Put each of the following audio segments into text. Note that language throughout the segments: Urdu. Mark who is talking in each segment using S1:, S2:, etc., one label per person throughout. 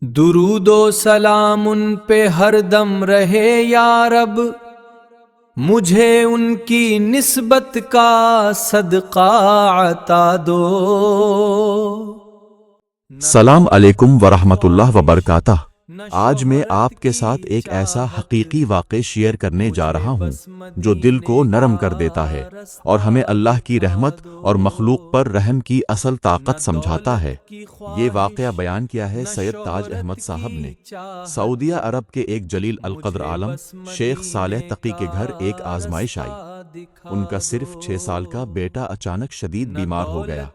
S1: درود و سلام ان پہ ہر دم رہے یا رب، مجھے ان کی نسبت کا صدقہ عطا دو۔
S2: السلام علیکم ورحمۃ اللہ وبرکاتہ۔ آج میں آپ کے ساتھ ایک ایسا حقیقی واقعہ شیئر کرنے جا رہا ہوں جو دل کو نرم کر دیتا ہے اور ہمیں اللہ کی رحمت اور مخلوق پر رحم کی اصل طاقت سمجھاتا ہے۔ یہ واقعہ بیان کیا ہے سید تاج احمد صاحب نے۔ سعودیہ عرب کے ایک جلیل القدر عالم شیخ صالح تقی کے گھر ایک آزمائش آئی۔ ان کا صرف 6 سال کا بیٹا اچانک شدید بیمار ہو گیا۔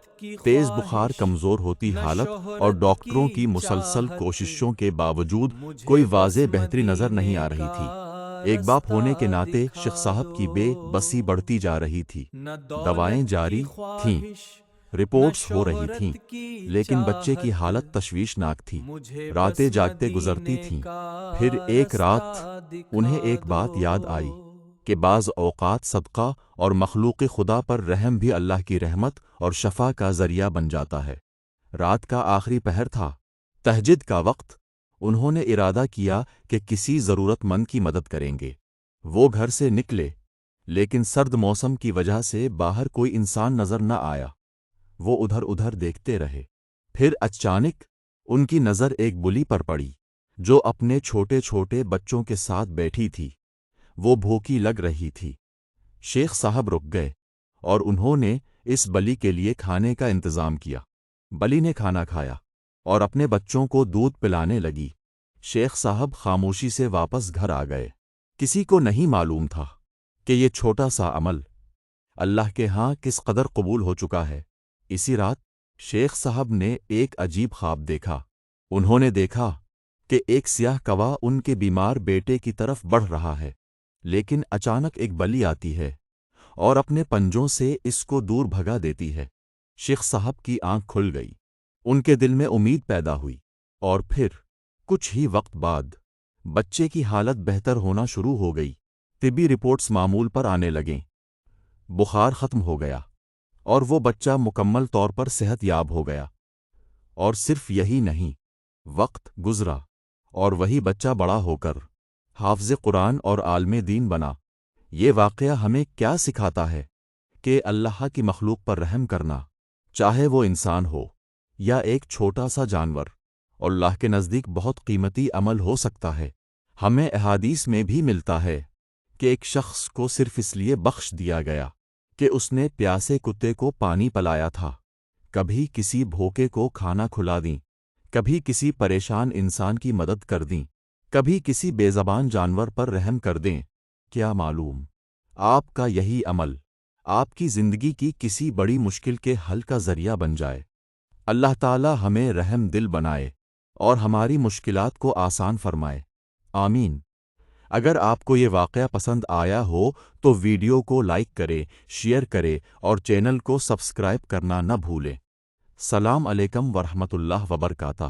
S2: تیز بخار، کمزور ہوتی حالت اور ڈاکٹروں کی مسلسل کوششوں کے باوجود کوئی واضح بہتری نظر نہیں آ رہی تھی۔ ایک باپ ہونے کے ناطے شیخ صاحب کی بے بسی بڑھتی جا رہی تھی۔ دوائیں جاری تھیں، رپورٹس ہو رہی تھیں، لیکن بچے کی حالت تشویشناک تھی۔ راتیں جاگتے گزرتی تھیں۔ پھر ایک رات انہیں ایک بات یاد آئی کہ بعض اوقات صدقہ اور مخلوق خدا پر رحم بھی اللہ کی رحمت اور شفا کا ذریعہ بن جاتا ہے۔ رات کا آخری پہر تھا، تہجد کا وقت۔ انہوں نے ارادہ کیا کہ کسی ضرورت مند کی مدد کریں گے۔ وہ گھر سے نکلے، لیکن سرد موسم کی وجہ سے باہر کوئی انسان نظر نہ آیا۔ وہ ادھر ادھر دیکھتے رہے۔ پھر اچانک ان کی نظر ایک بلی پر پڑی جو اپنے چھوٹے چھوٹے بچوں کے ساتھ بیٹھی تھی۔ وہ بھوکی لگ رہی تھی۔ شیخ صاحب رک گئے اور انہوں نے اس بلی کے لیے کھانے کا انتظام کیا۔ بلی نے کھانا کھایا اور اپنے بچوں کو دودھ پلانے لگی۔ شیخ صاحب خاموشی سے واپس گھر آ گئے۔ کسی کو نہیں معلوم تھا کہ یہ چھوٹا سا عمل اللہ کے ہاں کس قدر قبول ہو چکا ہے۔ اسی رات شیخ صاحب نے ایک عجیب خواب دیکھا۔ انہوں نے دیکھا کہ ایک سیاہ کوا ان کے بیمار بیٹے کی طرف بڑھ رہا ہے، لیکن اچانک ایک بلی آتی ہے اور اپنے پنجوں سے اس کو دور بھگا دیتی ہے۔ شیخ صاحب کی آنکھ کھل گئی، ان کے دل میں امید پیدا ہوئی، اور پھر کچھ ہی وقت بعد بچے کی حالت بہتر ہونا شروع ہو گئی۔ طبی رپورٹس معمول پر آنے لگیں، بخار ختم ہو گیا اور وہ بچہ مکمل طور پر صحت یاب ہو گیا۔ اور صرف یہی نہیں، وقت گزرا اور وہی بچہ بڑا ہو کر حافظ قرآن اور عالم دین بنا۔ یہ واقعہ ہمیں کیا سکھاتا ہے کہ اللہ کی مخلوق پر رحم کرنا، چاہے وہ انسان ہو یا ایک چھوٹا سا جانور، اللہ کے نزدیک بہت قیمتی عمل ہو سکتا ہے۔ ہمیں احادیث میں بھی ملتا ہے کہ ایک شخص کو صرف اس لیے بخش دیا گیا کہ اس نے پیاسے کتے کو پانی پلایا تھا، کبھی کسی بھوکے کو کھانا کھلا دیں، کبھی کسی پریشان انسان کی مدد کر دیں، کبھی کسی بے زبان جانور پر رحم کر دیں۔ کیا معلوم آپ کا یہی عمل آپ کی زندگی کی کسی بڑی مشکل کے حل کا ذریعہ بن جائے۔ اللہ تعالی ہمیں رحم دل بنائے اور ہماری مشکلات کو آسان فرمائے، آمین۔ اگر آپ کو یہ واقعہ پسند آیا ہو تو ویڈیو کو لائک کریں، شیئر کریں اور چینل کو سبسکرائب کرنا نہ بھولیں۔ السلام علیکم ورحمۃ اللہ وبرکاتہ۔